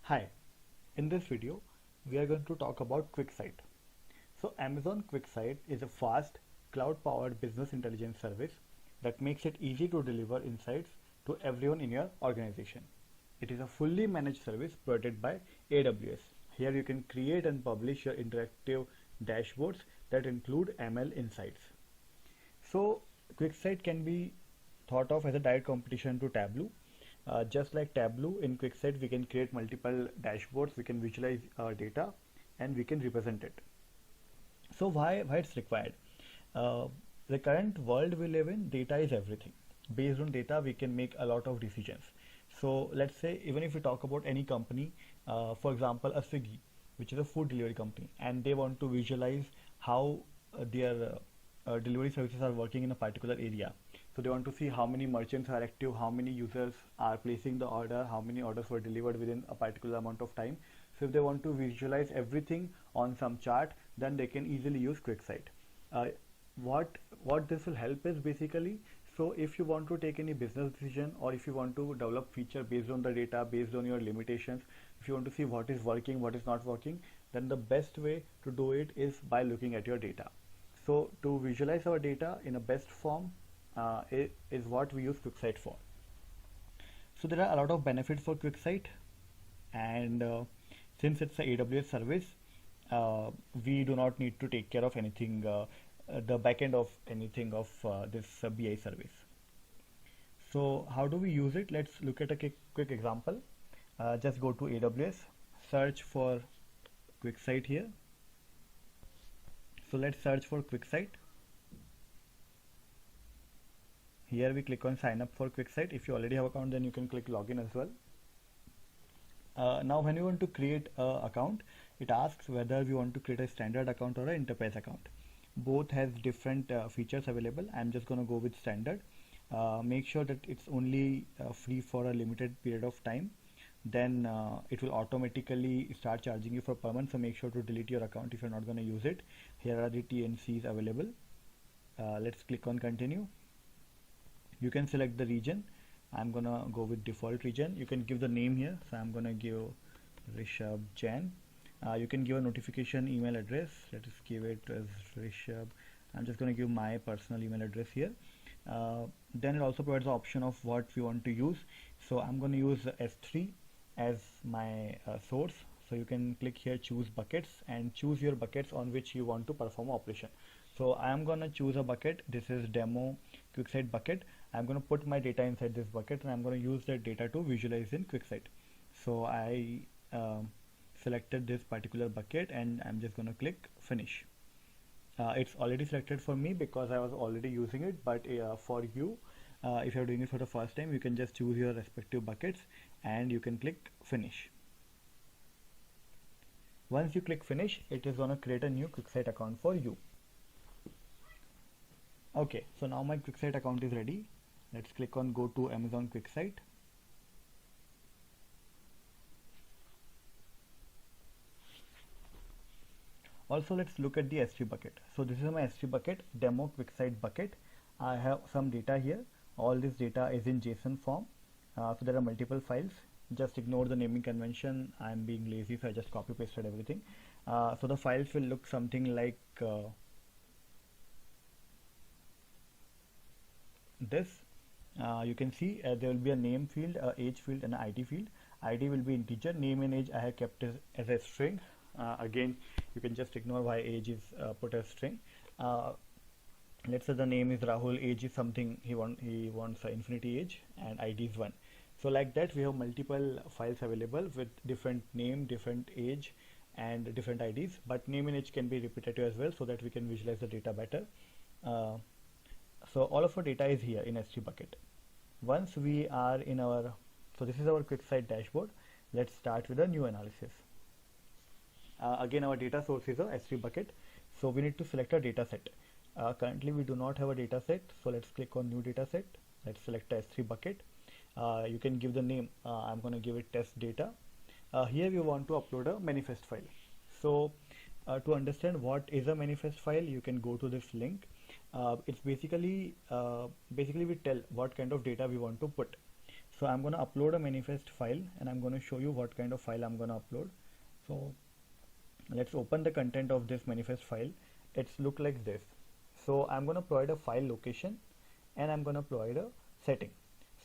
Hi, in this video we are going to talk about QuickSight. So Amazon QuickSight is a fast cloud-powered business intelligence service that makes it easy to deliver insights to everyone in your organization. It is a fully managed service provided by AWS. Here you can create and publish your interactive dashboards that include ML insights. So QuickSight can be thought of as a direct competition to Tableau. Just like Tableau, in QuickSight we can create multiple dashboards, we can visualize our data, and we can represent it. So why it's required? Uh, the current world we live in, data is everything. Based on data, we can make a lot of decisions. So let's say even if we talk about any company, for example, a Swiggy, which is a food delivery company, and they want to visualize how their delivery services are working in a particular area. So they want to see how many merchants are active, how many users are placing the order, how many orders were delivered within a particular amount of time. So if they want to visualize everything on some chart, then they can easily use QuickSight. Uh, what this will help is basically, so if you want to take any business decision, or if you want to develop feature based on the data, based on your limitations, if you want to see what is working, what is not working, then the best way to do it is by looking at your data. So to visualize our data in a best form is what we use QuickSight for. So there are a lot of benefits for QuickSight, and since it's a AWS service, we do not need to take care of anything, the backend of anything of this BI service. So how do we use it? Let's look at a quick example. Just go to AWS, search for QuickSight here. So let's search for QuickSight. Here we click on sign up for QuickSight. If you already have account, then you can click login as well. Now when you want to create an account, it asks whether we want to create a standard account or an enterprise account. Both has different features available. I'm just going to go with standard. Make sure that it's only free for a limited period of time. Then it will automatically start charging you for per month, so make sure to delete your account if you're not going to use it. Here are the TNCs available. Let's click on continue. You can select the region. I'm gonna go with default region. You can give the name here, so I'm gonna give Rishabh Jain. You can give a notification email address. Let us give it as Rishabh. I'm just gonna give my personal email address here. Then it also provides the option of what we want to use. So I'm gonna use S3 as my source. So you can click here, choose buckets, and choose your buckets on which you want to perform operation. So I am gonna choose a bucket. This is demo QuickSight bucket. I'm going to put my data inside this bucket, and I'm going to use that data to visualize in QuickSight. So I selected this particular bucket, and I'm just going to click finish. It's already selected for me because I was already using it, but for you, if you're doing it for the first time, you can just choose your respective buckets and you can click finish. Once you click finish, it is going to create a new QuickSight account for you. Okay, so now my QuickSight account is ready. Let's click on go to Amazon QuickSight. Also, let's look at the S3 bucket. So this is my S3 bucket, demo QuickSight bucket. I have some data here. All this data is in JSON form. So there are multiple files. Just ignore the naming convention. I'm being lazy, so I just copy pasted everything. So the files will look something like this. You can see there will be a name field, a age field, and an ID field. ID will be integer. Name and age I have kept as a string. Again, you can just ignore why age is put as string. Let's say the name is Rahul, age is something he wants an infinity age, and ID is 1. So like that, we have multiple files available with different name, different age, and different IDs. But name and age can be repetitive as well, so that we can visualize the data better. So all of our data is here in S3 bucket. Once we are in our, so this is our QuickSight dashboard. Let's start with a new analysis. Again, our data source is a S3 bucket. So we need to select a data set. Currently we do not have a data set. So let's click on new data set. Let's select a S3 bucket. You can give the name. I'm going to give it test data. Here we want to upload a manifest file. So to understand what is a manifest file, you can go to this link. It's basically we tell what kind of data we want to put. So I'm going to upload a manifest file, and I'm going to show you what kind of file I'm going to upload. So let's open the content of this manifest file. It's look like this. So I'm going to provide a file location, and I'm going to provide a setting.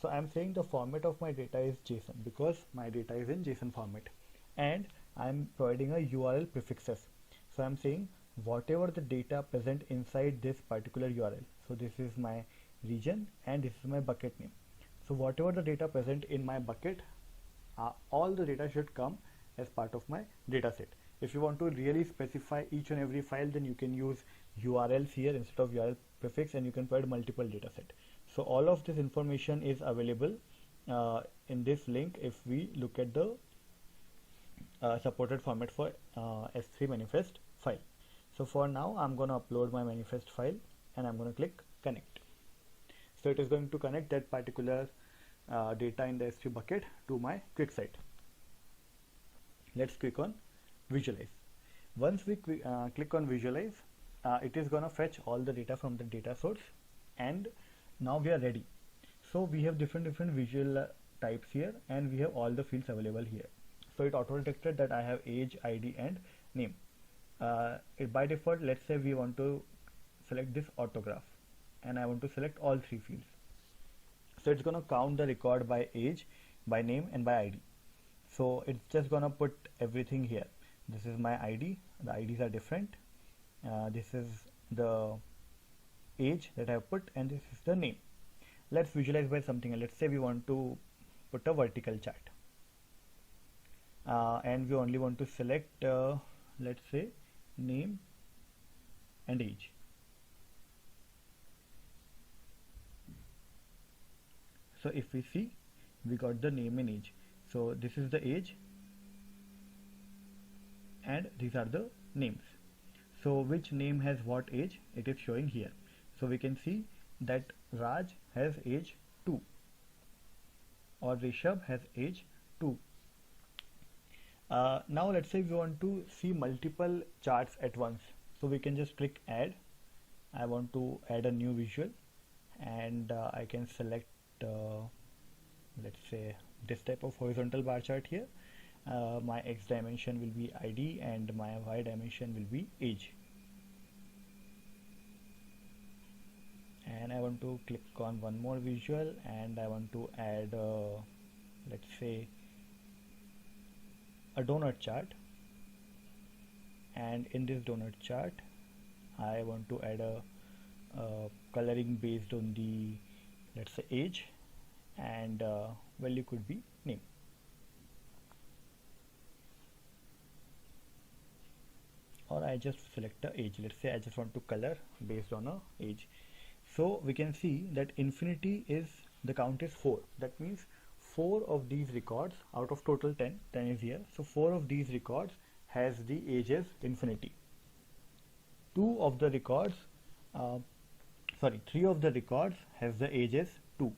So I'm saying the format of my data is JSON because my data is in JSON format, and I'm providing a URL prefixes. So I'm saying whatever the data present inside this particular URL. So this is my region and this is my bucket name. So whatever the data present in my bucket, all the data should come as part of my data set. If you want to really specify each and every file, then you can use URLs here instead of URL prefix, and you can provide multiple data set. So all of this information is available in this link if we look at the supported format for S3 manifest file. So for now, I'm going to upload my manifest file, and I'm going to click connect. So it is going to connect that particular data in the S3 bucket to my QuickSight. Let's click on visualize. Once we click on visualize, it is going to fetch all the data from the data source, and now we are ready. So we have different visual types here, and we have all the fields available here. So it auto detected that I have age, ID, and name. By default, let's say we want to select this autograph, and I want to select all three fields. So it's going to count the record by age, by name, and by ID. So it's just going to put everything here. This is my ID. The IDs are different. This is the age that I have put, and this is the name. Let's visualize by something. Let's say we want to put a vertical chart, and we only want to select let's say name and age. So if we see, we got the name and age. So this is the age, and these are the names. So which name has what age, it is showing here. So we can see that Raj has age 2 or Rishabh has age 2. Now let's say we want to see multiple charts at once. So we can just click add. I want to add a new visual, and I can select let's say this type of horizontal bar chart here. My X dimension will be ID, and my Y dimension will be age. And I want to click on one more visual, and I want to add let's say a donut chart, and in this donut chart I want to add a coloring based on the, let's say, age, and value could be name. Or I just select a age. Let's say I just want to color based on a age. So we can see that infinity is, the count is 4. That means 4 of these records out of total 10 is here. So 4 of these records has the ages infinity. 2 of the records, 3 of the records has the ages 2.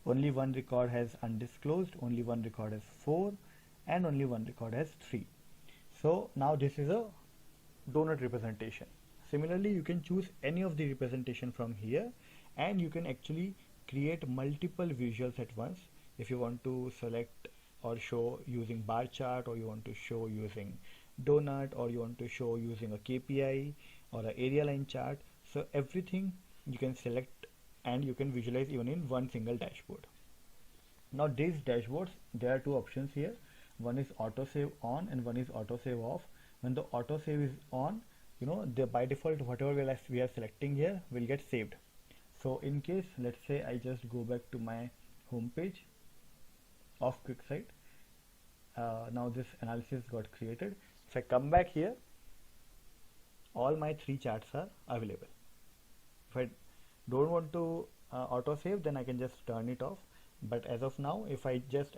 Only one record has undisclosed, only one record has 4, and only one record has 3. So now this is a donut representation. Similarly, you can choose any of the representation from here, and you can actually create multiple visuals at once. If you want to select or show using bar chart, or you want to show using donut, or you want to show using a KPI or an area line chart, so everything you can select, and you can visualize even in one single dashboard. Now these dashboards, there are two options here. One is autosave on and one is autosave off. When the autosave is on, by default whatever we are selecting here will get saved. So in case, let's say I just go back to my home page of QuickSight. Now this analysis got created. If I come back here, all my 3 charts are available. If I don't want to autosave, then I can just turn it off. But as of now, if I just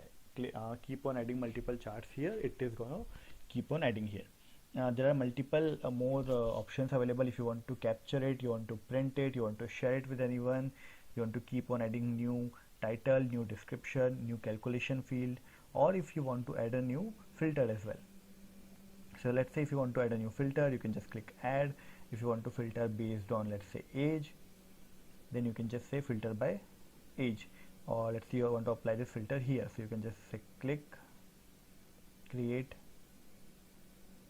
keep on adding multiple charts here, it is going to keep on adding here. There are multiple more options available. If you want to capture it, you want to print it, you want to share it with anyone, you want to keep on adding new title, new description, new calculation field, or if you want to add a new filter as well. So let's say if you want to add a new filter, you can just click add. If you want to filter based on, let's say, age, then you can just say filter by age. or let's say you want to apply this filter here, so you can just say click, create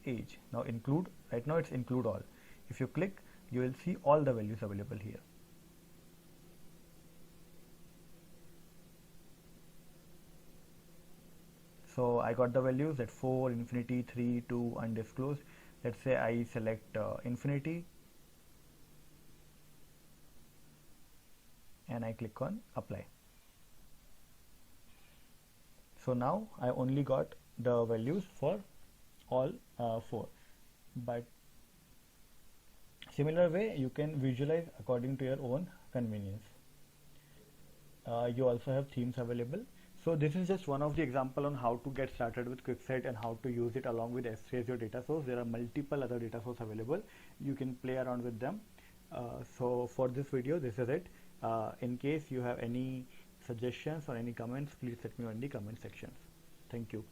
age. Now include, right now it's include all. If you click, you will see all the values available here. So I got the values at 4, infinity, 3, 2, undisclosed. Let's say I select infinity and I click on apply. So now I only got the values for all 4, but similar way you can visualize according to your own convenience. You also have themes available. So this is just one of the example on how to get started with QuickSight and how to use it along with S3 as your data source. There are multiple other data sources available. You can play around with them. So for this video, this is it. In case you have any suggestions or any comments, please let me know in the comment sections. Thank you.